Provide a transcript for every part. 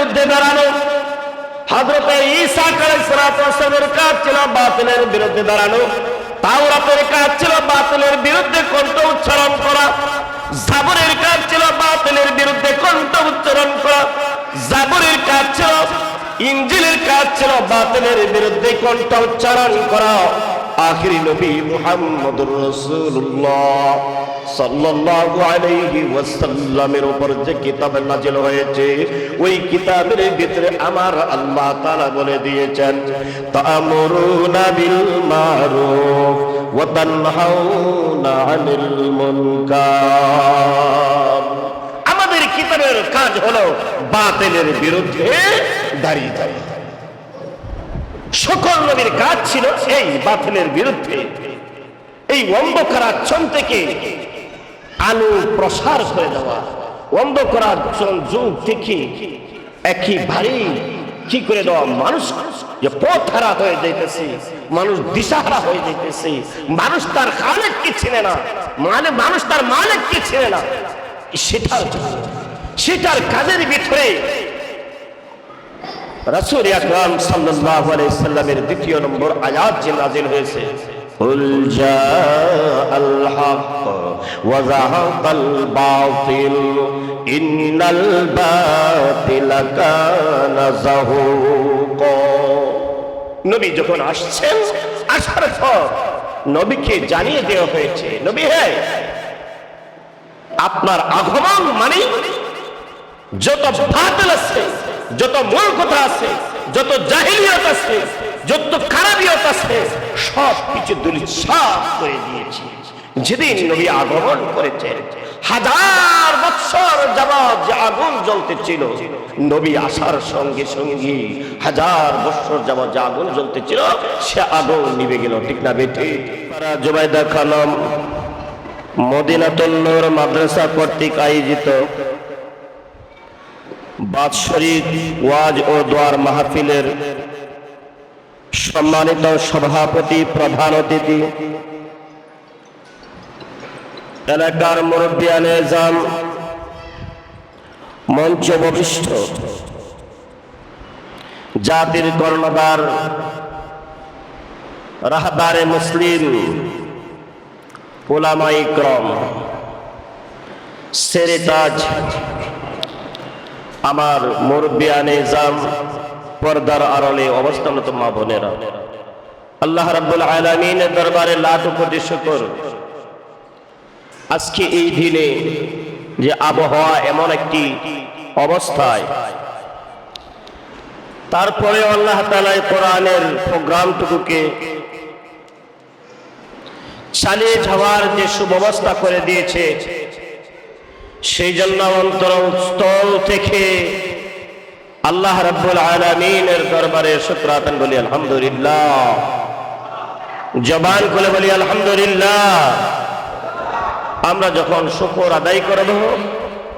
বিরুদ্ধে দাঁড়ানো, হযরত ঈসা আলাইহিস সালামের কাজ ছিল বাতিলের বিরুদ্ধে দাঁড়ানো, তাওরাতের কাজ ছিল বাতিলের বিরুদ্ধে কণ্ঠ উচ্চারণ করা, জাবরের কাজ ছিল বাতিলের বিরুদ্ধে কণ্ঠ উচ্চারণ করা, জাবরের কাজ ছিল, ইনজিলের কাজ ছিল বাতিলের বিরুদ্ধে কণ্ঠ উচ্চারণ করা। আখিরি নবী মুহাম্মদুর রাসূলুল্লাহ সাল্লাল্লাহু আলাইহি ওয়াসাল্লামের উপর যে কিতাব নাযিল হয়েছে, ওই কিতাবের ভিতরে আমার আল্লাহ তাআলা বলে দিয়েছেন, তা'মুরুনা বিল মারুফ ওয়া তানহাউনা আনিল মুনকার। আমাদের কিতাবের কাজ হলো বাতিলের বিরুদ্ধে দাঁড়িয়ে যাওয়া। সকল নবীর কাজ ছিল এই বাতিলের বিরুদ্ধে, এই অন্ধকারাচ্ছন্ন থেকে আলো প্রসার করে দেওয়া, অন্ধকারাচ্ছন্ন যুগ থেকে একেবারে কি করে দেওয়া, মানুষ যে পথহারা হয়ে যাইতেছে, মানুষ দিশাহারা হয়ে যাইতেছে, মানুষ তার খালেককে চিনে না, মানে মানুষ তার মালিককে চিনে না, সেটার কাজের ভিতরে রাসূল আকরাম সাল্লাল্লাহু আলাইহি সাল্লামের দ্বিতীয় নম্বর আয়াত যে নাযিল হয়েছে, কুল জাআল হক ওয়া যাহাকাল বাতিল ইন্নাল বাতিলা কানা যাহুকা। নবী যখন আসছেন, আসার পর নবীকে জানিয়ে দেওয়া হয়েছে, নবী হে, আপনার আগমন মানে যত বাতিল আছে, যত মূল কথা আছে, যত জাহিলিয়াত আছে, যত খারাপিয়ত আছে, সব কিছু দুলিশাত করে দিয়েছি। যেদিন নবী আগমন করেছেন, 1000 বছর যাবত যে আগুন জ্বলতেছিল, নবী আসার সঙ্গে সঙ্গে 1000 বছর যাবত যে আগুন জ্বলতেছিল, সে আগুন নিভে গেল। ঠিক না বেঠি? জুবাইদা খানম মদিনাতুন নূর মাদ্রাসা কর্তৃক আয়োজিত বাৎসরিক ওয়াজ ও দোয়ার মাহফিলের সম্মানিত সভাপতি, প্রধান অতিথি, এলাকার মুরব্বিয়ানে জাম, মঞ্চ বরিষ্ঠ, জাতির কর্ণধার, রাহবারে মুসলিম, উলামায়ে ইকরাম, সেরেতাজ, আমার মুরব্বিয়ানে জাম, পর্দার আড়ালে অবস্থানরত মা বোনেরা, আল্লাহ রাব্বুল আলামিনের দরবারে লাখ কোটি শুকর, আজকে এই দিনে যে আবহাওয়া এমন একটি অবস্থায়, তারপরে আল্লাহ তাআলা কোরআনের প্রোগ্রামটুকুকে চালিয়ে যাওয়ার যে সুব্যবস্থা করে দিয়েছে, সেই জন্য অন্তরস্থল থেকে আল্লাহ রাব্বুল আলামিনের দরবারে শুকর আদান বলি আলহামদুলিল্লাহ। জবান খুলে বলি আলহামদুলিল্লাহ। আমরা যখন শুকর আদায় করব,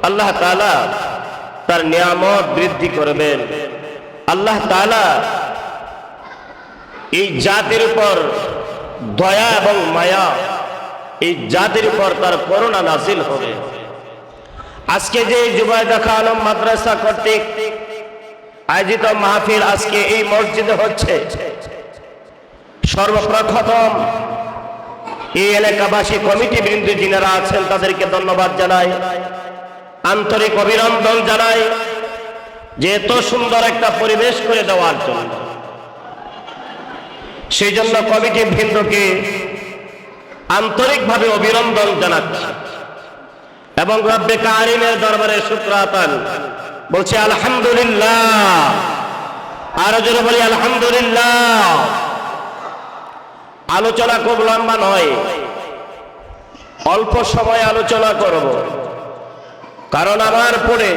আল্লাহ তাআলা তার নিয়ামত বৃদ্ধি করবেন। আল্লাহ তাআলা এই জাতির উপর দয়া এবং মায়া, এই জাতির উপর তার করুণা নাযিল হবে। আজকে যে জুবাইদা খানম মাদ্রাসা কর্তৃক আয়োজিত মাহফিল আজকে এই মসজিদে হচ্ছে, সর্বপ্রথম এই এলাকাবাসী কমিটি বৃন্দ যিনারা আছেন তাদেরকে ধন্যবাদ জানাই, আন্তরিক অভিনন্দন জানাই যে এত সুন্দর একটা পরিবেশ করে দেওয়ার জন্য। সেই জন্য কমিটি বৃন্দকে আন্তরিকভাবে অভিনন্দন জানাচ্ছি এবং রব্বে কারিমের দরবারে শুকর আদান বলছি আলহামদুলিল্লাহ। আরো জোরে বলি আলহামদুলিল্লাহ। আলোচনা খুব লম্বা নয়, অল্প সময় আলোচনা করব, কারণ আমার পরে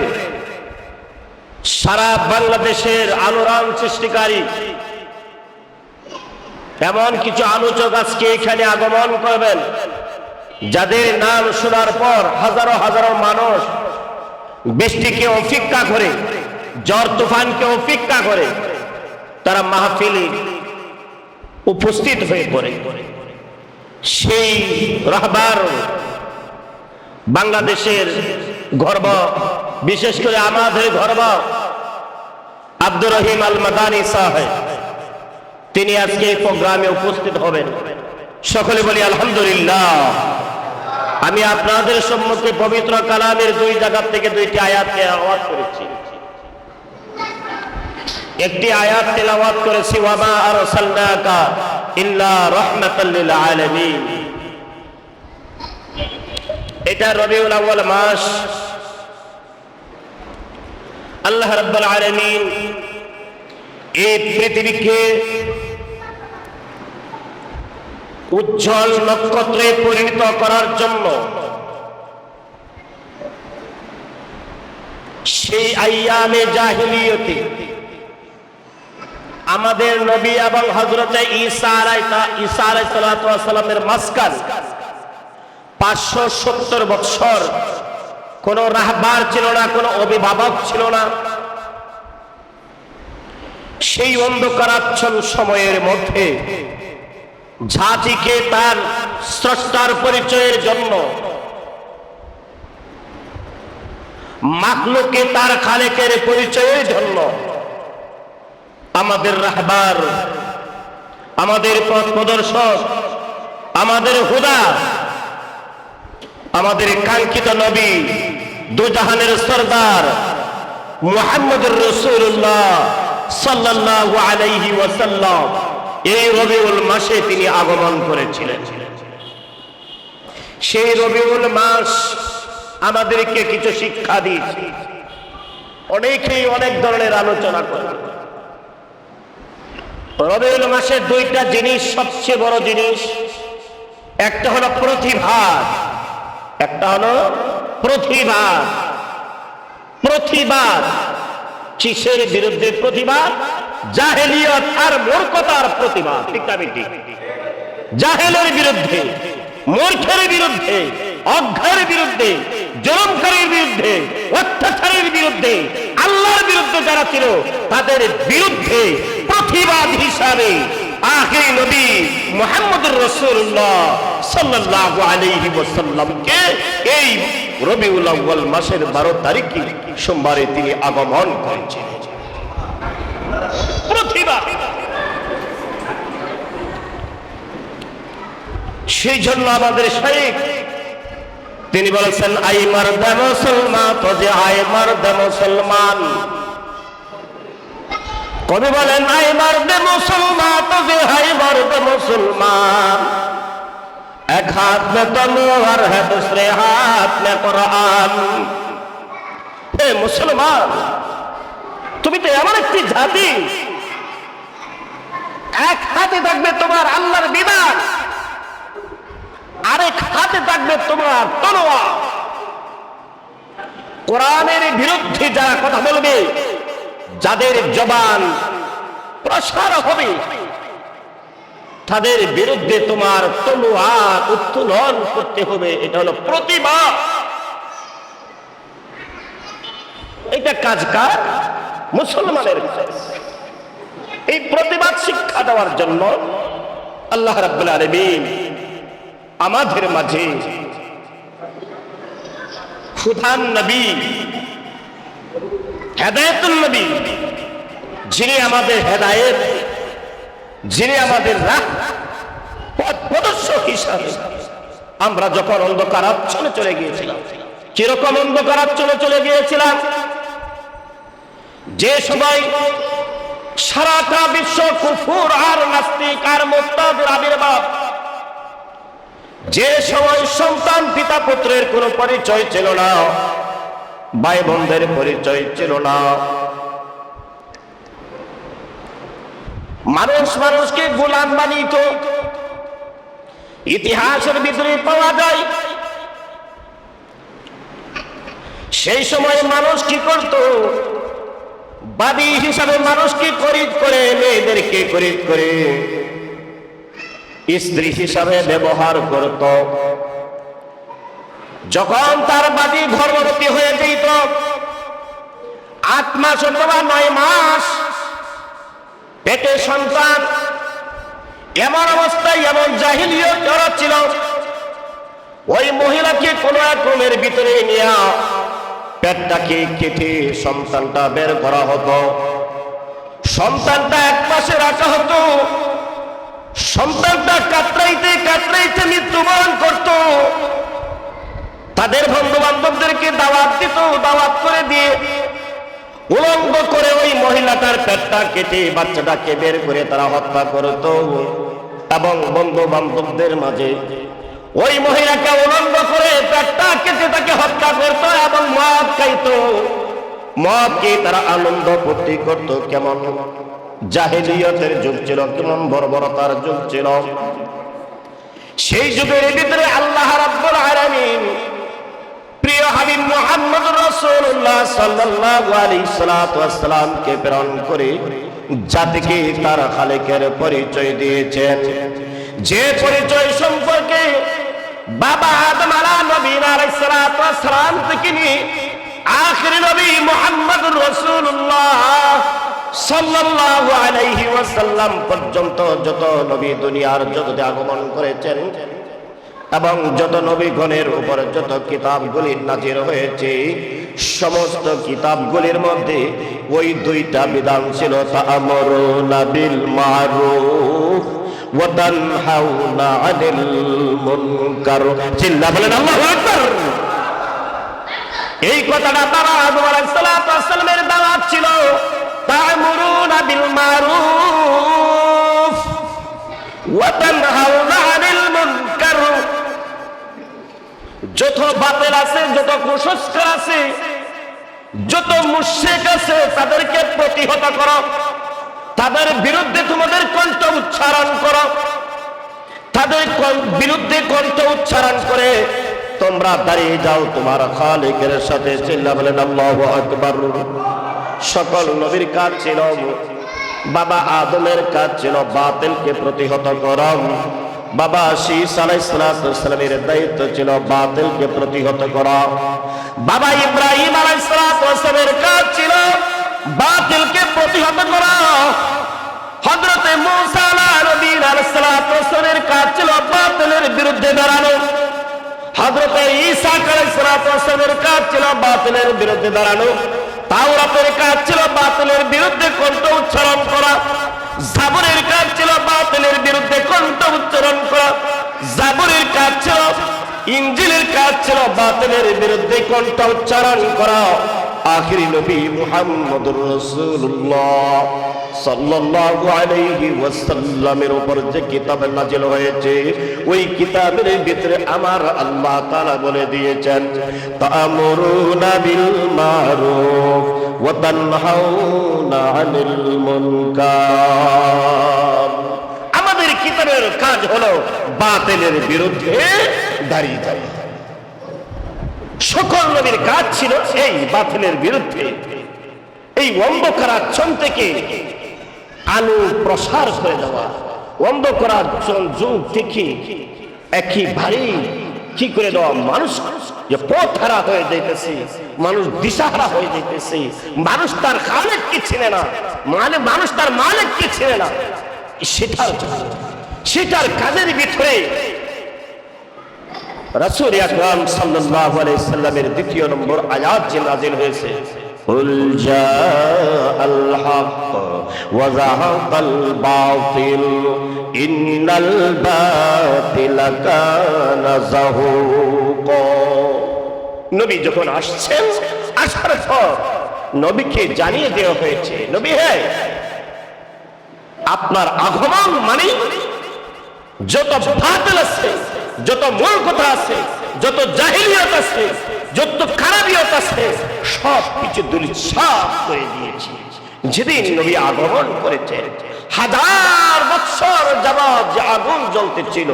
সারা বাংলাদেশের আলোড়ন সৃষ্টিকারী এমন কিছু আলোচক আজকে এখানে আগমন করবেন, যাদের নাম শোনার পর হাজারো হাজারো মানুষ বৃষ্টিকে অপেক্ষা করে, ঝড় তুফানকে অপেক্ষা করে তারা মাহফিলে উপস্থিত হয়ে পড়ে। সেই রাহবার বাংলাদেশের গর্ব, বিশেষ করে আমাদের গর্ব, আব্দুর রহিম আল মাদানী সাহেব, তিনি আজকে এই প্রোগ্রামে উপস্থিত হবেন। সকলে বলি আলহামদুলিল্লাহ। আমি আপনাদের সম্মুখে পবিত্র কালামের দুই জায়গা থেকে দুইটি আয়াত তেলাওয়াত করেছি। একটি আয়াত তেলাওয়াত করেছি, ওয়া মা আরসালনাকা ইল্লা রাহমাতাল লিল আলামিন। এটা রবিউল আউয়াল মাস। আল্লাহ রাব্বুল আলামিন এই পৃথিবীকে উজ্জ্বল নক্ষত্রে পরিণত করার জন্য সেই আইয়ামে জাহিলিয়তে আমাদের নবী এবং হযরত ঈসা আলাইহিস সালামের মাঝখান 570 বছর কোন রাহবার ছিল না, কোন অভিভাবক ছিল না। সেই অন্ধকারাচ্ছন্ন সময়ের মধ্যে জাতিকে তার স্রষ্টার পরিচয়ের জন্য, মাখলুককে তার খালেকের পরিচয়ের জন্য আমাদের রাহবার, আমাদের পথ প্রদর্শক, আমাদের হুদা, আমাদের কাঙ্ক্ষিত নবী, দুজাহানের সরদার মুহাম্মদুর রাসূলুল্লাহ সাল্লাল্লাহু আলাইহি ওয়াসাল্লাম এই রবিউল মাসে তিনি আগমন করেছিলেন। সেই রবিউল মাস আমাদেরকে কিছু শিক্ষা দিয়েছে। অনেকেই অনেক ধরনের আলোচনা করে। রবিউল মাসে দুইটা জিনিস সবচেয়ে বড় জিনিস। একটা হলো প্রতিবাদ, একটা হলো প্রতিবাদ। প্রতিবাদ কিসের বিরুদ্ধে? প্রতিবাদ জাহেলিয়ত আর মূর্খতার প্রতিবাদ। ঠিক না বেঠিক? জাহেলের বিরুদ্ধে, মূর্খের বিরুদ্ধে, অজ্ঞের বিরুদ্ধে, জুলুমকারীর বিরুদ্ধে, অত্যাচারের বিরুদ্ধে, আল্লাহর বিরুদ্ধে যারা ছিল তাদের বিরুদ্ধে প্রতিবাদ হিসাবে আখির নবী মুহাম্মদুর রাসূলুল্লাহ সাল্লাল্লাহু আলাইহি ওয়াসাল্লামকে এই রবিউল আউয়াল মাসের 12 তারিখে সোমবারে তিনি আগমন করেছিলেন। প্রতিবাদ। সেই জন্য আমাদের শাইখ তিনি বলেছেন, আই মারদে মুসলমান তো যে আই মারদে মুসলমান। কবি বলেন, আই মারদে মুসলমান তো যে হাই মারদে মুসলমান। এক হাত মে তলোয়ার হ্যাঁ, दूसरे হাত মে কুরআন। হে মুসলমান, তুমি তো এমন একটি জাতি, এক হাতে থাকবে তোমার আল্লাহর বিধান, আরেক হাতে থাকবে তোমার তলোয়ার। কোরআনের বিরুদ্ধে যারা কথা বলবে, যাদের জবান প্রসার হবে, তাদের বিরুদ্ধে তোমার তলোয়ার উত্তোলন করতে হবে। এটা হলো প্রতিবাদ। এটা কাজ কার? মুসলমানের কাজ। এই প্রতিবাদ শিক্ষা দেওয়ার জন্য আল্লাহ রাব্বুল আলামিন আমাদের মাঝে খুদান নবী, হেদায়েতুল নবী, যিনি আমাদের হেদায়েত, যিনি আমাদের রাহ পথ প্রদর্শক হিসাবে আমরা যখন অন্ধকারাচ্ছন্ন চলে গিয়েছিলাম। কিরকম অন্ধকারাচ্ছন্ন চলে গিয়েছিলাম? যে সময় সারাটা বিশ্ব কুফর আর নাস্তিক আর মুরতাদের আবির্ভাব, যে সময় সন্তান পিতা পুত্রের কোনো পরিচয় ছিল না, ভাই বোনদের পরিচয় ছিল না, মানুষ মানুষকে গোলাম বানিত। ইতিহাসের ভিতরে পাওয়া যায় সেই সময় মানুষ কি করত? বাদী হিসাবে মানুষকে খরিদ করে, মেয়েদেরকে খরিদ করে স্ত্রী হিসাবে ব্যবহার করত। যখন তার বাদী গর্ভবতী হয়ে যেত, 8 মাস অথবা 9 মাস পেটে সন্তান, এমন অবস্থায় এমন জাহিলিয়ত যারা ছিল, ওই মহিলাকে কোন এক রুমের ভিতরে নিয়ে পেটটাকে কেটে সন্তানটা বের করা হতো। সন্তানটা এক পাশে রাখা হতো, সন্তানটা কাতরাইতে কাতরাইতে মৃত্যুবরণ করত। তাদের বন্ধু বান্ধবদেরকে দাওয়াত দিত, দাওয়াত করে দিয়ে উলঙ্গ করে ওই মহিলাটার পেটটা কেটে বাচ্চাটাকে বের করে তারা হত্যা করত এবং বন্ধু বান্ধবদের মাঝে ওই মহিলাকে উলঙ্গ করে পেটটা কেটে তাকে হত্যা করত এবং মদ খাইত। মদ খেয়ে তারা আনন্দ ফুর্তি করত। কেমন জাহেলিয়তের যুগ ছিল, কেমন বর্বরতার যুগ ছিল। সেই যুগের ভিতরে আল্লাহ রাব্বুল আলামিন প্রিয় হাবিব মুহাম্মদ রাসূলুল্লাহ সাল্লাল্লাহু আলাইহি সাল্লামকে প্রেরণ করে জাতিকে তার খালেকের পরিচয় দিয়েছেন, যে পরিচয় সম্পর্কে বাবা আদম আলাইহিস সালাম থেকে নিয়ে আখির নবী মুহাম্মদ রাসূলুল্লাহ সাল্লাল্লাহু আলাইহি ওয়াসাল্লাম পর্যন্ত যত নবী দুনিয়ার জগতে আগমন করেছেন এবং যত নবীগণের উপরে যত কিতাবগুলি নাজির হয়েছে, সমস্ত কিতাবগুলির মধ্যে ওই দুইটা বিধান ছিল, তা'মুরুনা বিল মারুফ ওয়া তানহাউনা আনিল মুনকার। চিল্লা বলেন আল্লাহু আকবার। এই কথাটা বাবা আদম আলাইহিস সালামের দাওয়াত ছিল, তা'মুরুনা বিল মারুফ ওয়া তানহাউনা আনিল মুনকার। যত বাতিল আছে, যত কুসংস্কার আছে, যত মুশরিক আছে, তাদেরকে প্রতিহত করো, তাদের বিরুদ্ধে তোমাদের কণ্ঠ উচ্চারণ করো, তাদের বিরুদ্ধে কণ্ঠ উচ্চারণ করে তোমরা দাঁড়িয়ে যাও তোমার খালিকের সাথে। চিল্লা বলেন আল্লাহু আকবার। সকল নবীর কাজ ছিল, বাবা আদমের কাজ ছিল বাতিলকে প্রতিহত করা, বাবা শীস আলাইহিস সালামের দায়িত্ব ছিল বাতিলকে প্রতিহত করা, বাবা ইব্রাহিম আলাইহিস সালামের কাজ ছিল বাতিলকে প্রতিহত করা, হযরত মূসা আলাইহিস সালামের কাজ ছিল বাতিলের বিরুদ্ধে দাঁড়ানো, হযরত ঈসা আলাইহিস সালামের কাজ ছিল বাতিলের বিরুদ্ধে দাঁড়ানো, তাওরাতের কাজ ছিল বাতিলের বিরুদ্ধে কণ্ঠ উচ্চারণ করা, জাবরের কাজ ছিল বাতিলের বিরুদ্ধে কণ্ঠ উচ্চারণ করা, জাবরের কাজ ছিল, ইনজিলের কাজ ছিল বাতিলের বিরুদ্ধে কণ্ঠ উচ্চারণ করা। আখিরি নবী মুহাম্মদুর রাসূলুল্লাহ সাল্লাল্লাহু আলাইহি ওয়াসাল্লামের উপর যে কিতাব নাযিল হয়েছে, ওই কিতাবের ভিতরে আমার আল্লাহ তাআলা বলে দিয়েছেন, তা'মুরুনা বিল মারুফ ওয়া তানহাউনা আনিল মুনকার। আমাদের কিতাবের কাজ হলো বাতিলের বিরুদ্ধে দাঁড়িয়ে যাওয়া। সকল নবীর কাজ ছিল এই বাতিলের বিরুদ্ধে, এই অন্ধকারাচ্ছন থেকে আলো প্রসার করে দেওয়া, অন্ধকারাচ্ছন যুগ থেকে একেবারে কি করে দেওয়া, মানুষ যে পথ হারা হয়ে যাইতেছে, মানুষ দিশাহারা হয়ে যাইতেছে, মানুষ তার খালেককে চিনে না, মানে মানুষ তার মালিককে চিনে না, সেটার কাজের ভিতরে রাসূল আকরাম সাল্লাল্লাহু আলাইহি সাল্লামের দ্বিতীয় নম্বর আয়াত যে নাযিল হয়েছে, কুল জাআল হক ওয়া যাহাকাল বাতিল ইন্নাল বাতিলা কানা যাহুকা। নবী যখন আসছেন, আসার পর নবীকে জানিয়ে দেওয়া হয়েছে, নবী হে, আপনার আগমন মানে যত বাতিল আছে, যত মূল কথা আছে, যত জাহিলিয়াত আছে, যত খারাপিয়ত আছে, সব কিছু দুলিশাত করে দিয়েছি। যেদিন নবী আগমন করেছেন, 1000 বছর যাবত যে আগুন জ্বলতেছিল,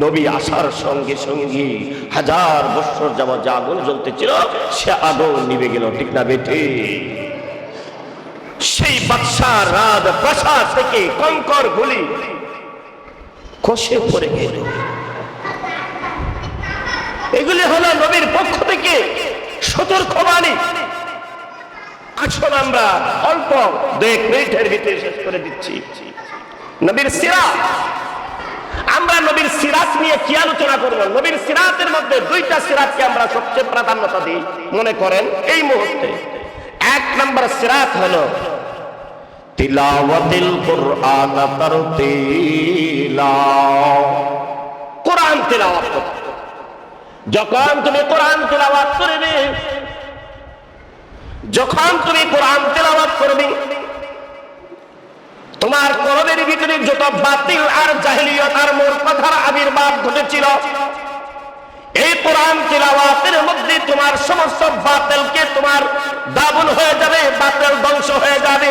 নবী আসার সঙ্গে সঙ্গে 1000 বছর যাবত যে আগুন জ্বলতেছিল, সে আগুন নিভে গেল। ঠিক না বেঠি? সেই বাদশাহ রাজ প্রাসাদ থেকে কঙ্কর গুলি খসে পড়ে গেল। এগুলি হলো নবীর পক্ষ থেকে সতর্কবাণী। আসুন আমরা অল্প 2 মিনিটের ভিতরে শেষ করে দিচ্ছি। নবীর সিরাত, আমরা নবীর সিরাত নিয়ে কি আলোচনা করব? নবীর সিরাতের মধ্যে 2টা সিরাতকে আমরা সবচেয়ে প্রাধান্যতা দিই। মনে করেন এই মুহূর্তে 1 নম্বর সিরাত হলো তিলাওয়াতিল কুরআন তারতিলা, কোরআন তিলাওয়াত করতে। যখন তুমি কোরআন তিলাওয়াত করবে, যখন তুমি কোরআন তিলাওয়াত করবে, তোমার কলবের ভিতরে যত বাতিল আর জাহেলিয়ত আর মূর্খতার আবির্ভাব ঘটেছিল, এই কোরআন তিলাওয়াতের মধ্যে তোমার সমস্ত বাতিলকে তোমার দাবন হয়ে যাবে, বাতিল ধ্বংস হয়ে যাবে।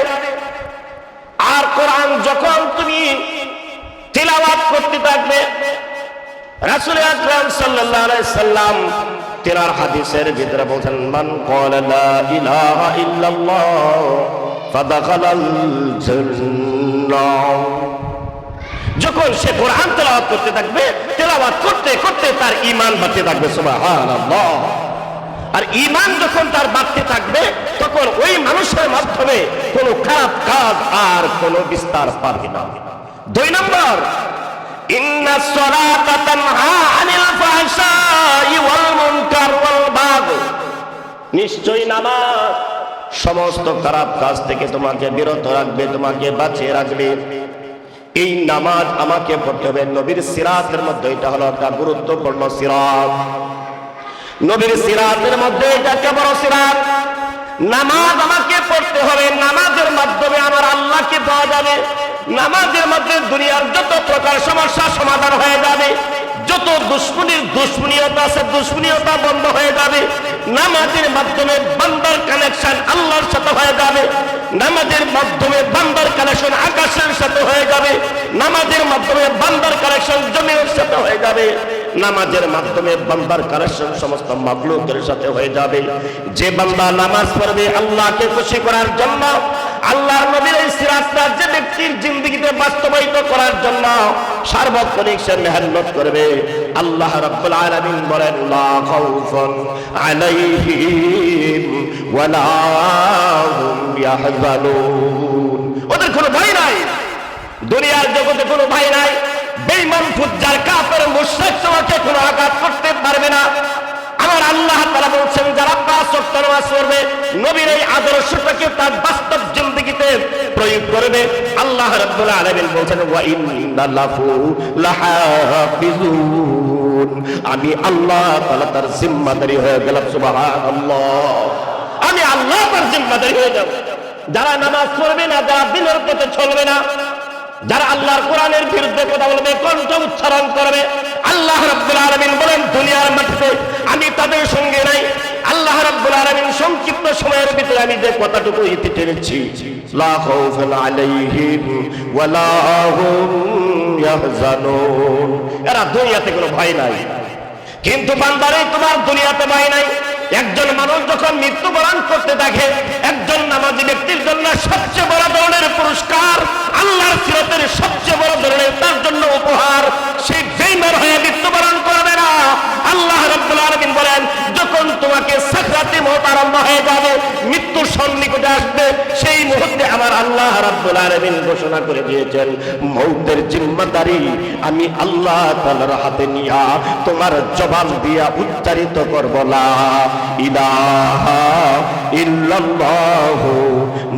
আর কোরআন যখন তুমি তিলাওয়াত করতে থাকবে, রাসূল আকরাম সাল্লাল্লাহু আলাইহি সাল্লাম তিনার হাদিসের ভিতরে বলেন, মান ক্বালা লা ইলাহা ইল্লাল্লাহ ফাদাখালাল জান্নাহ। যখন সে কোরআন তেলাওয়াত করতে থাকবে, তেলাওয়াত করতে করতে তার ঈমান বাড়তে থাকবে, সুবহানাল্লাহ। আর ঈমান যখন তার বাড়তে থাকবে, তখন ওই মানুষের মাধ্যমে কোনো খারাপ কাজ আর কোনো বিস্তার পারবে না। 2 নম্বর, ইন্নাস সালাতা তানহা আনিল ফাহশাই ওয়াল মুনকার ওয়াল বাগয়। নিশ্চয়ই নামাজ সমস্ত খারাপ কাজ থেকে তোমাকে বিরত রাখবে, তোমাকে বাঁচিয়ে রাখবে। এই নামাজ আমাকে পড়তে হবে। নবীর সিরাতের মধ্যে এটা হলো একটা গুরুত্বপূর্ণ সিরাত। নবীর সিরাতের মধ্যে এটা একটা বড় সিরাত। নামাজ আমাকে পড়তে হবে, নামাজের মাধ্যমে আমার আল্লাহকে পাওয়া যাবে। নামাজের মধ্যে দুনিয়ার যত প্রকার সমস্যা সমাধান হয়ে যাবে, যত দুশ্মনীয়তা আছে দুশ্মনীয়তা বন্ধ হয়ে যাবে। নামাজের মাধ্যমে বান্দার কানেকশন আল্লাহর সাথে হয়ে যাবে। নামাজের মাধ্যমে বান্দার কানেকশন আকাশের সাথে হয়ে যাবে। নামাজের মাধ্যমে বান্দার কানেকশন জমিনের সাথে হয়ে যাবে। নামাজের মাধ্যমে বান্দার কানেকশন সমস্ত মাখলুকের সাথে হয়ে যাবে। যে বান্দা নামাজ পড়বে আল্লাহকে খুশি করার জন্য, আল্লাহর নবীর এই সিরাতটা যে ব্যক্তির জিন্দেগিতে বাস্তবায়িত করার জন্য সার্বক্ষণিক সে মেহনত করবে, আল্লাহ রাব্বুল আলামিন বলেন, লা খাউফুন আলাইহিম ওয়া লা হুম ইয়াহজানুন। ওদের কোনো ভয় নাই, দুনিয়ার জগতে কোনো ভয় নাই। বেঈমান ফুজ্জার কাফের মুশরিক তোমাকে কোনো আঘাত করতে পারবে না। আমার আল্লাহ তাআলা বলছেন, যারা 5 ওয়াক্ত নামাজ পড়বে, নবীর এই আদর্শটাকে তার বাস্তব জিন্দেগিতে প্রয়োগ করবে, আল্লাহ রাব্বুল আলামিন বলছেন, ওয়া ইন্না লাহু লাহাফিজুন। আমি আল্লাহ তাআলা তার জিম্মাদারি হয়ে গেলাম, সুবহানাল্লাহ। আমি আল্লাহ তার জিম্মাদারি হয়ে যাব। যারা নামাজ পড়বে না, যারা দিনের পথে চলবে না, যারা আল্লাহর কোরআনের বিরুদ্ধে কথা বলবে, কণ্ঠ উচ্চারণ করবে, আল্লাহ রাব্বুল আলামিন বলেন, দুনিয়ার মাটিতে আমি তাদের সঙ্গে নাই। আল্লাহ রাব্বুল আলামিন সংক্ষিপ্ত সময়ের ভিতরে আমি যে কথাটুকু ইতি টেনেছি, লা খাউফুন আলাইহিম ওয়া লা হুম ইয়াহজানুন। এরা দুনিয়াতে কোনো ভয় নাই। কিন্তু বান্দারে, তোমার দুনিয়াতে ভয় নাই। একজন মানুষ যখন মৃত্যুবরণ করতে থাকে, একজন নামাজি ব্যক্তির জন্য সবচেয়ে বড় ধরনের পুরস্কার, আল্লাহর সিরাতের সবচেয়ে বড় ধরনের তার জন্য উপহার, সে বেঈমান হয়ে মৃত্যুবরণ করবে না। আল্লাহ রাব্বুল আলামিন বলেন, যখন তোমাকে সাকরাতে মওত আরম্ভ হয়ে যাবে, মৃত্যুর সন্নিকটে আসবে, সেই মুহূর্তে আমার আল্লাহ রাব্বুল আলামিন ঘোষণা করে দিয়েছেন, মওতের জিম্মাদারি আমি আল্লাহ তাআলার হাতে নিয়া তোমার জবান দিয়া উচ্চারিত করব, লা ইলাহা ইল্লাল্লাহু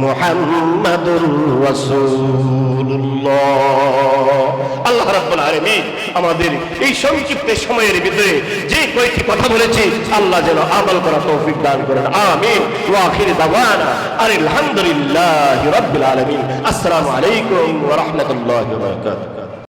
মুহাম্মাদুর রাসূলুল্লাহ। আল্লাহ রাব্বুল আলামিন আমাদের এই সংক্ষিপ্ত সময়ের ভিতরে যে কয়েকটি কথা বলেছি, আল্লাহ যেন আমল করার তৌফিক দান করেন, আমিন। ওয়া আখির দাওয়ানা আলহামদুলিল্লাহি রাব্বিল আলামিন। আসসালামু আলাইকুম ওয়া রাহমাতুল্লাহি ওয়া বারাকাতুহু।